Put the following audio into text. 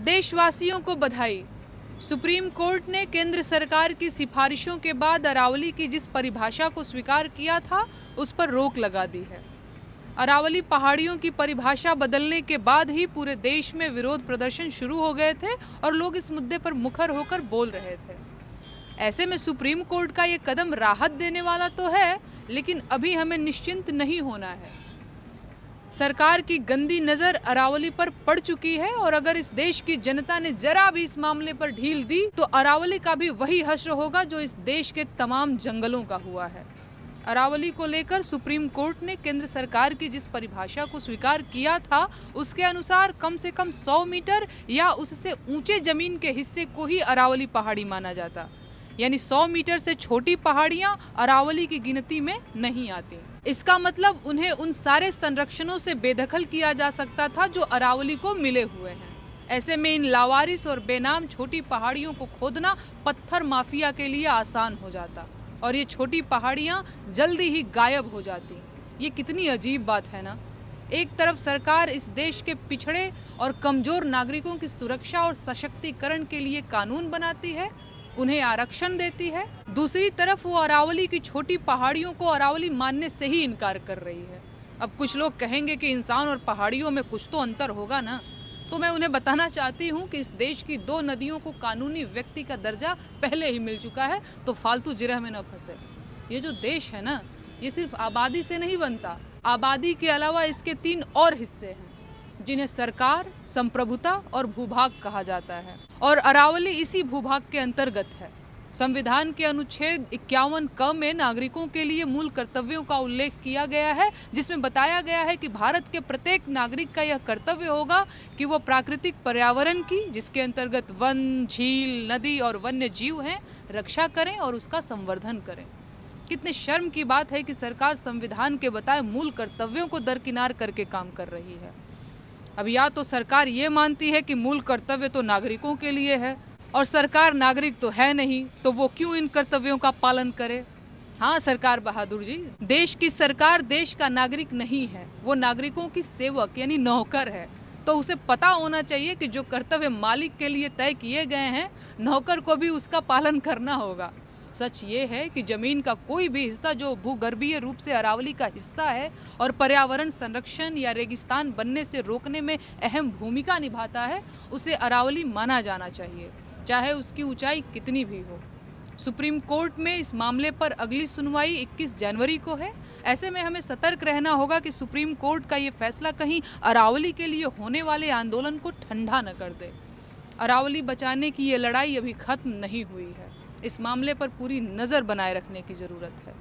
देशवासियों को बधाई। सुप्रीम कोर्ट ने केंद्र सरकार की सिफारिशों के बाद अरावली की जिस परिभाषा को स्वीकार किया था उस पर रोक लगा दी है। अरावली पहाड़ियों की परिभाषा बदलने के बाद ही पूरे देश में विरोध प्रदर्शन शुरू हो गए थे और लोग इस मुद्दे पर मुखर होकर बोल रहे थे। ऐसे में सुप्रीम कोर्ट का ये कदम राहत देने वाला तो है, लेकिन अभी हमें निश्चिंत नहीं होना है। सरकार की गंदी नजर अरावली पर पड़ चुकी है और अगर इस देश की जनता ने जरा भी इस मामले पर ढील दी तो अरावली का भी वही हश्र होगा जो इस देश के तमाम जंगलों का हुआ है। अरावली को लेकर सुप्रीम कोर्ट ने केंद्र सरकार की जिस परिभाषा को स्वीकार किया था उसके अनुसार कम से कम 100 मीटर या उससे ऊंचे जमीन के हिस्से को ही अरावली पहाड़ी माना जाता, यानी 100 मीटर से छोटी पहाड़ियां अरावली की गिनती में नहीं आती। इसका मतलब उन्हें उन सारे संरक्षणों से बेदखल किया जा सकता था जो अरावली को मिले हुए हैं। ऐसे में इन लावारिस और बेनाम छोटी पहाड़ियों को खोदना पत्थर माफिया के लिए आसान हो जाता और ये छोटी पहाड़ियां जल्दी ही गायब हो जाती। ये कितनी अजीब बात है ना। एक तरफ सरकार इस देश के पिछड़े और कमजोर नागरिकों की सुरक्षा और सशक्तिकरण के लिए कानून बनाती है, उन्हें आरक्षण देती है, दूसरी तरफ वो अरावली की छोटी पहाड़ियों को अरावली मानने से ही इनकार कर रही है। अब कुछ लोग कहेंगे कि इंसान और पहाड़ियों में कुछ तो अंतर होगा ना, तो मैं उन्हें बताना चाहती हूँ कि इस देश की 2 नदियों को कानूनी व्यक्ति का दर्जा पहले ही मिल चुका है, तो फालतू जिरह में न फंसे। ये जो देश है ना, ये सिर्फ आबादी से नहीं बनता। आबादी के अलावा इसके 3 और हिस्से हैं जिन्हें सरकार, संप्रभुता और भूभाग कहा जाता है, और अरावली इसी भूभाग के अंतर्गत है। संविधान के अनुच्छेद 51 क में नागरिकों के लिए मूल कर्तव्यों का उल्लेख किया गया है, जिसमें बताया गया है कि भारत के प्रत्येक नागरिक का यह कर्तव्य होगा कि वो प्राकृतिक पर्यावरण की, जिसके अंतर्गत वन, झील, नदी और वन्य जीव हैं, रक्षा करें और उसका संवर्धन करें। कितने शर्म की बात है कि सरकार संविधान के बताए मूल कर्तव्यों को दरकिनार करके काम कर रही है। अब या तो सरकार ये मानती है कि मूल कर्तव्य तो नागरिकों के लिए है और सरकार नागरिक तो है नहीं, तो वो क्यों इन कर्तव्यों का पालन करे। हाँ सरकार बहादुर जी, देश की सरकार देश का नागरिक नहीं है, वो नागरिकों की सेवक यानी नौकर है। तो उसे पता होना चाहिए कि जो कर्तव्य मालिक के लिए तय किए गए हैं, नौकर को भी उसका पालन करना होगा। सच ये है कि जमीन का कोई भी हिस्सा जो भूगर्भीय रूप से अरावली का हिस्सा है और पर्यावरण संरक्षण या रेगिस्तान बनने से रोकने में अहम भूमिका निभाता है, उसे अरावली माना जाना चाहिए, चाहे उसकी ऊंचाई कितनी भी हो। सुप्रीम कोर्ट में इस मामले पर अगली सुनवाई 21 जनवरी को है। ऐसे में हमें सतर्क रहना होगा कि सुप्रीम कोर्ट का ये फैसला कहीं अरावली के लिए होने वाले आंदोलन को ठंडा न कर दे। अरावली बचाने की ये लड़ाई अभी खत्म नहीं हुई है। इस मामले पर पूरी नज़र बनाए रखने की ज़रूरत है।